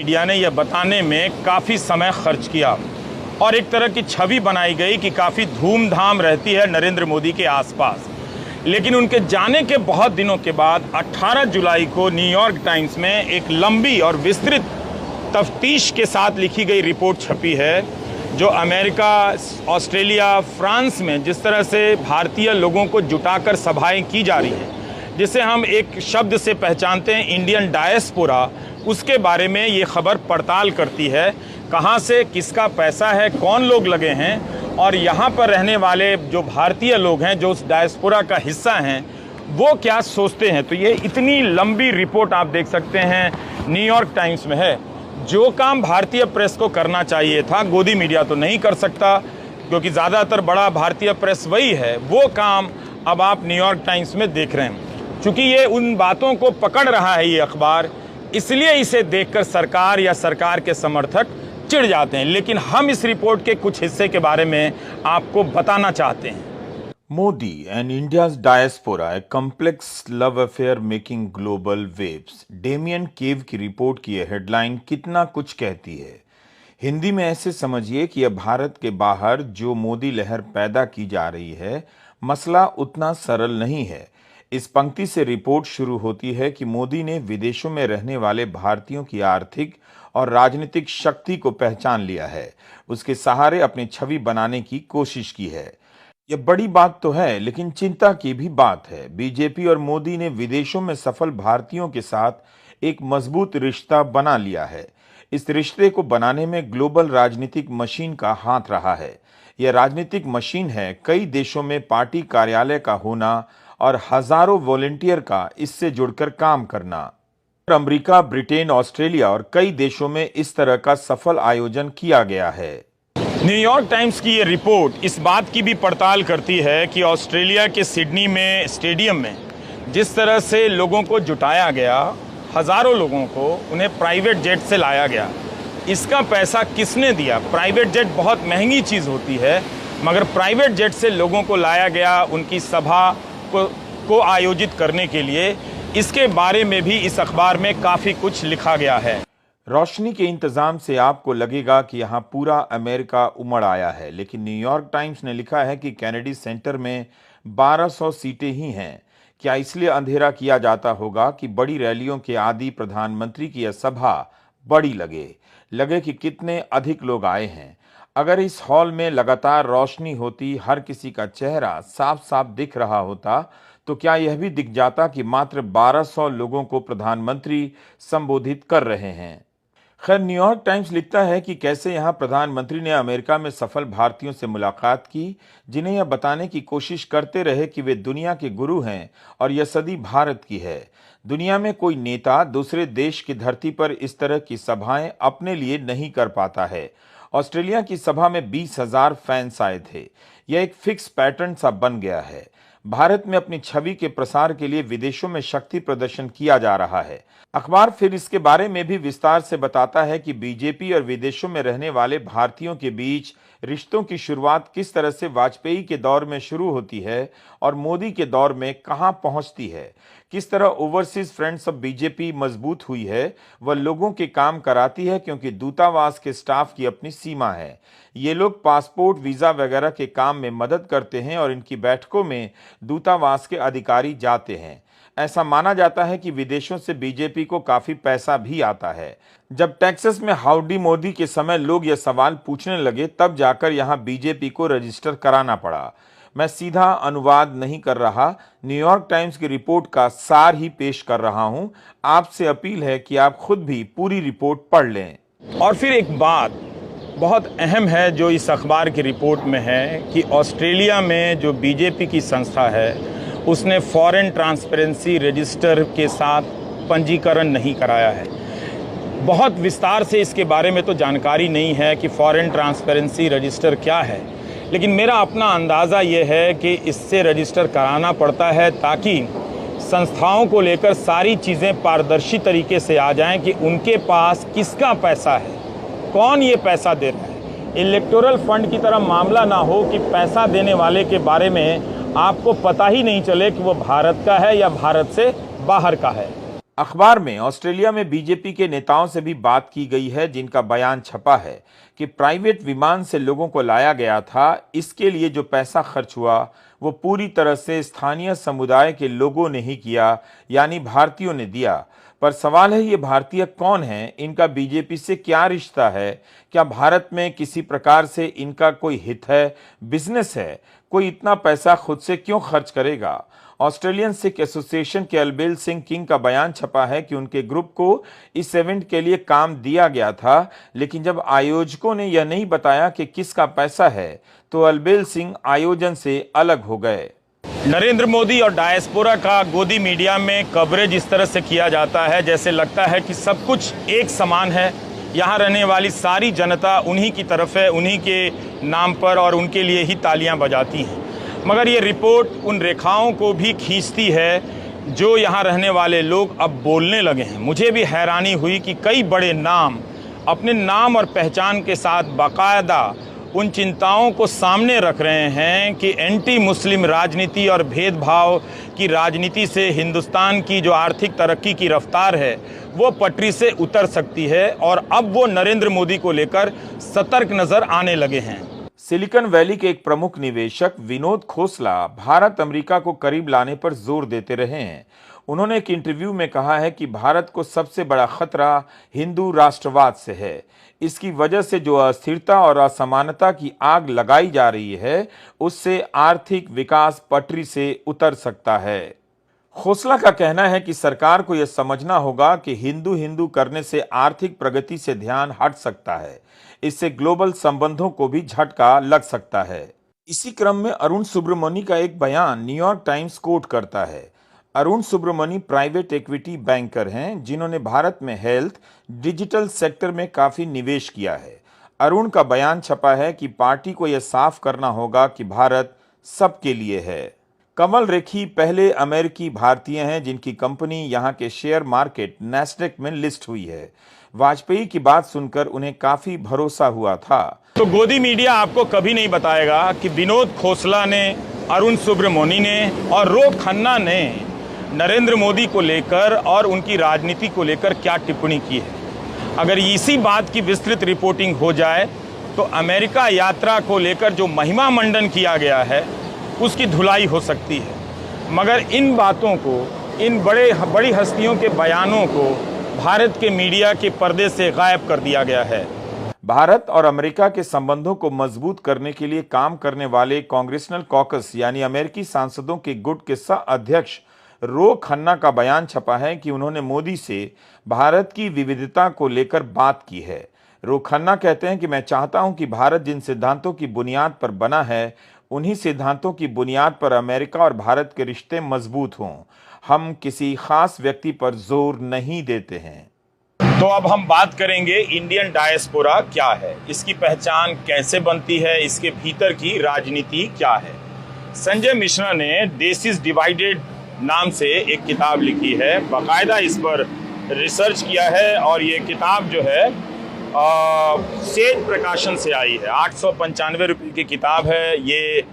Media ने यह बताने में काफ़ी समय खर्च किया और एक तरह की छवि बनाई गई कि काफ़ी धूमधाम रहती है नरेंद्र मोदी के आसपास। लेकिन उनके जाने के बहुत दिनों के बाद 18 जुलाई को न्यूयॉर्क टाइम्स में एक लंबी और विस्तृत तफ्तीश के साथ लिखी गई रिपोर्ट छपी है, जो अमेरिका, ऑस्ट्रेलिया, फ्रांस में जिस तरह से भारतीय लोगों को जुटाकर सभाएं की जा रही हैं, जिसे हम एक शब्द से पहचानते हैं इंडियन डायस्पोरा, उसके बारे में ये खबर पड़ताल करती है। कहाँ से किसका पैसा है, कौन लोग लगे हैं और यहाँ पर रहने वाले जो भारतीय लोग हैं, जो उस डायस्पोरा का हिस्सा हैं, वो क्या सोचते हैं। तो ये इतनी लंबी रिपोर्ट आप देख सकते हैं न्यूयॉर्क टाइम्स में है। जो काम भारतीय प्रेस को करना चाहिए था, गोदी मीडिया तो नहीं कर सकता क्योंकि ज़्यादातर बड़ा भारतीय प्रेस वही है, वो काम अब आप न्यूयॉर्क टाइम्स में देख रहे हैं। चूँकि ये उन बातों को पकड़ रहा है ये अखबार, इसलिए इसे देखकर सरकार या सरकार के समर्थक चिढ़ जाते हैं। लेकिन हम इस रिपोर्ट के कुछ हिस्से के बारे में आपको बताना चाहते हैं। Modi and India's diaspora, a complex love affair making global waves। Damian Cave की रिपोर्ट की यह हेडलाइन कितना कुछ कहती है। हिंदी में ऐसे समझिए कि यह भारत के बाहर जो मोदी लहर पैदा की जा रही है, मसला उतना सरल नहीं है। इस पंक्ति से रिपोर्ट शुरू होती है कि मोदी ने विदेशों में रहने वाले भारतीयों की आर्थिक और राजनीतिक शक्ति को पहचान लिया है, उसके सहारे अपनी छवि बनाने की कोशिश की है। यह बड़ी बात तो है, लेकिन चिंता की भी बात है। बीजेपी और मोदी ने विदेशों में सफल भारतीयों के साथ एक मजबूत रिश्ता बना लिया है। इस रिश्ते को बनाने में ग्लोबल राजनीतिक मशीन का हाथ रहा है। यह राजनीतिक मशीन है कई देशों में पार्टी कार्यालय का होना और हजारों वॉलंटियर का इससे जुड़कर काम करना। अमेरिका, ब्रिटेन, ऑस्ट्रेलिया और कई देशों में इस तरह का सफल आयोजन किया गया है। न्यूयॉर्क टाइम्स की ये रिपोर्ट इस बात की भी पड़ताल करती है कि ऑस्ट्रेलिया के सिडनी में स्टेडियम में जिस तरह से लोगों को जुटाया गया, हज़ारों लोगों को उन्हें प्राइवेट जेट से लाया गया, इसका पैसा किसने दिया। प्राइवेट जेट बहुत महंगी चीज़ होती है, मगर प्राइवेट जेट से लोगों को लाया गया उनकी सभा को आयोजित करने के लिए, इसके बारे में भी इस अखबार में काफ़ी कुछ लिखा गया है। रोशनी के इंतजाम से आपको लगेगा कि यहाँ पूरा अमेरिका उमड़ आया है, लेकिन न्यूयॉर्क टाइम्स ने लिखा है कि कैनेडी सेंटर में 1200 सीटें ही हैं। क्या इसलिए अंधेरा किया जाता होगा कि बड़ी रैलियों के आदि प्रधानमंत्री की यह सभा बड़ी लगे कि कितने अधिक लोग आए हैं। अगर इस हॉल में लगातार रोशनी होती, हर किसी का चेहरा साफ साफ दिख रहा होता, तो क्या यह भी दिख जाता कि मात्र 1200 लोगों को प्रधानमंत्री संबोधित कर रहे हैं। खैर, न्यूयॉर्क टाइम्स लिखता है कि कैसे यहाँ प्रधानमंत्री ने अमेरिका में सफल भारतीयों से मुलाकात की, जिन्हें यह बताने की कोशिश करते रहे कि वे दुनिया के गुरु हैं और यह सदी भारत की है। दुनिया में कोई नेता दूसरे देश की धरती पर इस तरह की सभाएं अपने लिए नहीं कर पाता है। ऑस्ट्रेलिया की सभा में 20,000 फैंस आए थे। यह एक फिक्स पैटर्न सा बन गया है। भारत में अपनी छवि के प्रसार के लिए विदेशों में शक्ति प्रदर्शन किया जा रहा है। अखबार फिर इसके बारे में भी विस्तार से बताता है कि बीजेपी और विदेशों में रहने वाले भारतीयों के बीच रिश्तों की शुरुआत किस तरह से वाजपेयी के दौर में शुरू होती है और मोदी के दौर में कहां पहुंचती है। किस तरह ओवरसीज फ्रेंड्स ऑफ बीजेपी मजबूत हुई है, वह लोगों के काम कराती है क्योंकि दूतावास के स्टाफ की अपनी सीमा है। ये लोग पासपोर्ट, वीजा वगैरह के काम में मदद करते हैं और इनकी बैठकों में दूतावास के अधिकारी जाते हैं। ऐसा माना जाता है कि विदेशों से बीजेपी को काफी पैसा भी आता है। जब टेक्सास में हाउडी मोदी के समय लोग यह सवाल पूछने लगे, तब जाकर यहां बीजेपी को रजिस्टर कराना पड़ा। मैं सीधा अनुवाद नहीं कर रहा, न्यूयॉर्क टाइम्स की रिपोर्ट का सार ही पेश कर रहा हूं। आपसे अपील है कि आप खुद भी पूरी रिपोर्ट पढ़ लें। और फिर एक बात बहुत अहम है जो इस अखबार की रिपोर्ट में है कि ऑस्ट्रेलिया में जो बीजेपी की संस्था है, उसने फॉरेन ट्रांसपेरेंसी रजिस्टर के साथ पंजीकरण नहीं कराया है। बहुत विस्तार से इसके बारे में तो जानकारी नहीं है कि फॉरेन ट्रांसपेरेंसी रजिस्टर क्या है, लेकिन मेरा अपना अंदाज़ा ये है कि इससे रजिस्टर कराना पड़ता है ताकि संस्थाओं को लेकर सारी चीज़ें पारदर्शी तरीके से आ जाएं कि उनके पास किसका पैसा है, कौन ये पैसा दे रहा है। इलेक्टोरल फंड की तरह मामला ना हो कि पैसा देने वाले के बारे में आपको पता ही नहीं चले कि वो भारत का है या भारत से बाहर का है। अखबार में ऑस्ट्रेलिया में बीजेपी के नेताओं से भी बात की गई है, जिनका बयान छपा है कि प्राइवेट विमान से लोगों को लाया गया था, इसके लिए जो पैसा खर्च हुआ वो पूरी तरह से स्थानीय समुदाय के लोगों ने ही किया, यानी भारतीयों ने दिया। पर सवाल है, ये भारतीय कौन हैं, इनका बीजेपी से क्या रिश्ता है, क्या भारत में किसी प्रकार से इनका कोई हित है, बिजनेस है, कोई इतना पैसा खुद से क्यों खर्च करेगा। ऑस्ट्रेलियन सिख एसोसिएशन के अलबेल सिंह किंग का बयान छपा है कि उनके ग्रुप को इस इवेंट के लिए काम दिया गया था, लेकिन जब आयोजकों ने यह नहीं बताया कि किसका पैसा है, तो अलबेल सिंह आयोजन से अलग हो गए। नरेंद्र मोदी और डायस्पोरा का गोदी मीडिया में कवरेज इस तरह से किया जाता है जैसे लगता है कि सब कुछ एक समान है, यहाँ रहने वाली सारी जनता उन्हीं की तरफ है, उन्हीं के नाम पर और उनके लिए ही तालियां बजाती हैं। मगर ये रिपोर्ट उन रेखाओं को भी खींचती है जो यहाँ रहने वाले लोग अब बोलने लगे हैं। मुझे भी हैरानी हुई कि कई बड़े नाम अपने नाम और पहचान के साथ बाकायदा उन चिंताओं को सामने रख रहे हैं कि एंटी मुस्लिम राजनीति और भेदभाव की राजनीति से हिंदुस्तान की जो आर्थिक तरक्की की रफ्तार है वो पटरी से उतर सकती है, और अब वो नरेंद्र मोदी को लेकर सतर्क नजर आने लगे हैं। सिलिकॉन वैली के एक प्रमुख निवेशक विनोद खोसला भारत अमेरिका को करीब लाने पर जोर देते रहे हैं। उन्होंने एक इंटरव्यू में कहा है कि भारत को सबसे बड़ा खतरा हिंदू राष्ट्रवाद से है। इसकी वजह से जो अस्थिरता और असमानता की आग लगाई जा रही है, उससे आर्थिक विकास पटरी से उतर सकता है। खोसला का कहना है कि सरकार को यह समझना होगा कि हिंदू हिंदू करने से आर्थिक प्रगति से ध्यान हट सकता है, इससे ग्लोबल संबंधों को भी झटका लग सकता है। इसी क्रम में अरुण सुब्रमणी का एक बयान न्यूयॉर्क टाइम्स कोट करता है। Arun Subramani private equity banker हैं, जिन्होंने भारत में हेल्थ, डिजिटल सेक्टर में काफी निवेश किया है। अरुण का बयान छपा है कि पार्टी को यह साफ करना होगा कि भारत सबके लिए है। कमल रेखी पहले अमेरिकी भारतीय हैं जिनकी कंपनी यहां के शेयर मार्केट नैस्डैक में लिस्ट हुई है। वाजपेयी की बात सुनकर उन्हें काफी भरोसा हुआ था। तो गोदी मीडिया आपको कभी नहीं बताएगा कि विनोद खोसला ने, अरुण सुब्रमणी ने और रो खन्ना ने नरेंद्र मोदी को लेकर और उनकी राजनीति को लेकर क्या टिप्पणी की है। अगर इसी बात की विस्तृत रिपोर्टिंग हो जाए तो अमेरिका यात्रा को लेकर जो महिमा मंडन किया गया है उसकी धुलाई हो सकती है। मगर इन बातों को, इन बड़ी हस्तियों के बयानों को भारत के मीडिया के पर्दे से गायब कर दिया गया है। भारत और अमेरिका के संबंधों को मजबूत करने के लिए काम करने वाले कांग्रेसनल कॉकस यानी अमेरिकी सांसदों के गुट के सह अध्यक्ष रो खन्ना का बयान छपा है कि उन्होंने मोदी से भारत की विविधता को लेकर बात की है। रो खन्ना कहते हैं कि मैं चाहता हूं कि भारत जिन सिद्धांतों की बुनियाद पर बना है, उन्हीं सिद्धांतों की बुनियाद पर अमेरिका और भारत के रिश्ते मजबूत हों। हम किसी खास व्यक्ति पर जोर नहीं देते हैं। तो अब हम बात करेंगे इंडियन डायस्पोरा क्या है, इसकी पहचान कैसे बनती है, इसके भीतर की राजनीति क्या है। संजय मिश्रा ने दिस इज डिवाइडेड नाम से एक किताब लिखी है, बाकायदा इस पर रिसर्च किया है और ये किताब जो है सेज प्रकाशन से आई है। 895 रुपये की किताब है। ये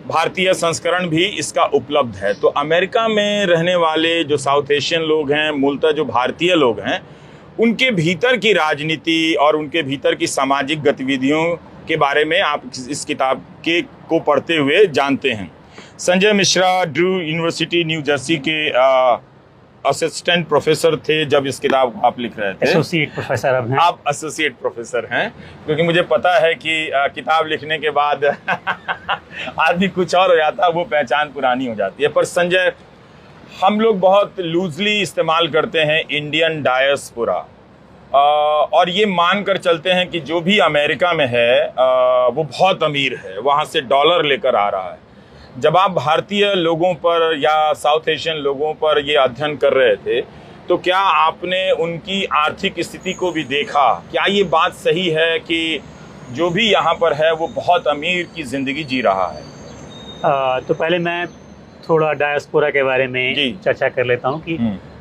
भारतीय संस्करण भी इसका उपलब्ध है। तो अमेरिका में रहने वाले जो साउथ एशियन लोग हैं, मूलतः जो भारतीय लोग हैं, उनके भीतर की राजनीति और उनके भीतर की सामाजिक गतिविधियों के बारे में आप इस किताब को पढ़ते हुए जानते हैं। Sanjay Mishra Drew university new Jersey के असिस्टेंट प्रोफेसर थे जब इस किताब को आप लिख रहे थे। एसोसिएट प्रोफेसर अब हैं। आप एसोसिएट प्रोफेसर हैं, क्योंकि मुझे पता है कि किताब लिखने के बाद आदमी कुछ और हो जाता है, वो पहचान पुरानी हो जाती है। पर संजय, हम लोग बहुत लूजली इस्तेमाल करते हैं इंडियन डायस्पोरा, और ये मानकर चलते हैं कि जो भी अमेरिका में है वो बहुत अमीर है, वहाँ से डॉलर लेकर आ रहा है। जब आप भारतीय लोगों पर या साउथ एशियन लोगों पर ये अध्ययन कर रहे थे, तो क्या आपने उनकी आर्थिक स्थिति को भी देखा? क्या ये बात सही है कि जो भी यहाँ पर है वो बहुत अमीर की ज़िंदगी जी रहा है? तो पहले मैं थोड़ा डायस्पोरा के बारे में चर्चा कर लेता हूँ कि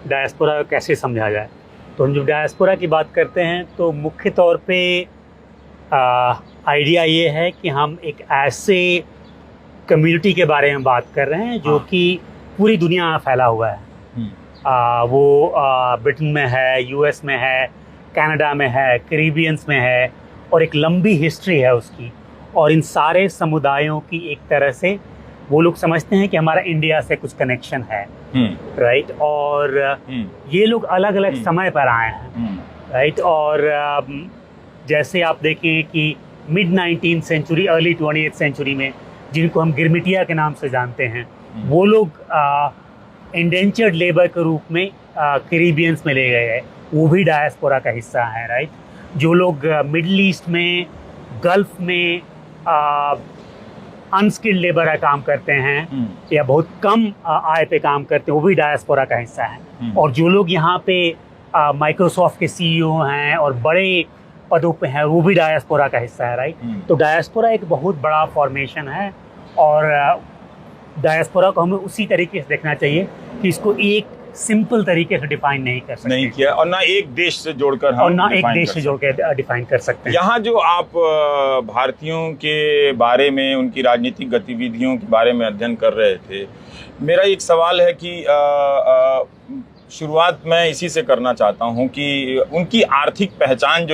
डायस्पोरा कैसे समझा जाए। तो हम जब डायस्पोरा की बात करते हैं तो मुख्य तौर पे आइडिया ये है कि हम एक ऐसे कम्युनिटी के बारे में बात कर रहे हैं जो कि पूरी दुनिया में फैला हुआ है। वो ब्रिटेन में है, यूएस में है, कनाडा में है, कैरिबियंस में है, और एक लंबी हिस्ट्री है उसकी। और इन सारे समुदायों की एक तरह से वो लोग समझते हैं कि हमारा इंडिया से कुछ कनेक्शन है, राइट। और ये लोग अलग अलग समय पर आए हैं, राइट। और जैसे आप देखें कि mid 19th century, early 20th century में, जिनको हम गिरमिटिया के नाम से जानते हैं, वो लोग इंडेंचर्ड लेबर के रूप में कैरिबियंस में ले गए हैं, वो भी डायस्पोरा का हिस्सा है, राइट। जो लोग मिडल ईस्ट में, गल्फ में अनस्किल्ड लेबर का काम करते हैं या बहुत कम आय पे काम करते हैं, वो भी डायस्पोरा का हिस्सा है। और जो लोग यहाँ पे माइक्रोसॉफ्ट के सीईओ हैं और बड़े पदों पे हैं, वो भी डायस्पोरा का हिस्सा है, राइट। तो डायस्पोरा एक बहुत बड़ा फॉर्मेशन है, और डायस्पोरा को हमें उसी तरीके से देखना चाहिए कि इसको एक सिंपल तरीके से डिफाइन नहीं कर सकते, नहीं किया, और ना एक देश से जोड़कर हम और ना एक देश से जोड़कर डिफाइन कर सकते हैं। यहाँ जो आप भारतीयों के बारे में, उनकी राजनीतिक गतिविधियों के बारे में अध्ययन कर रहे थे, मेरा एक सवाल है कि शुरुआत मैं इसी से करना चाहता हूँ कि उनकी आर्थिक पहचान जो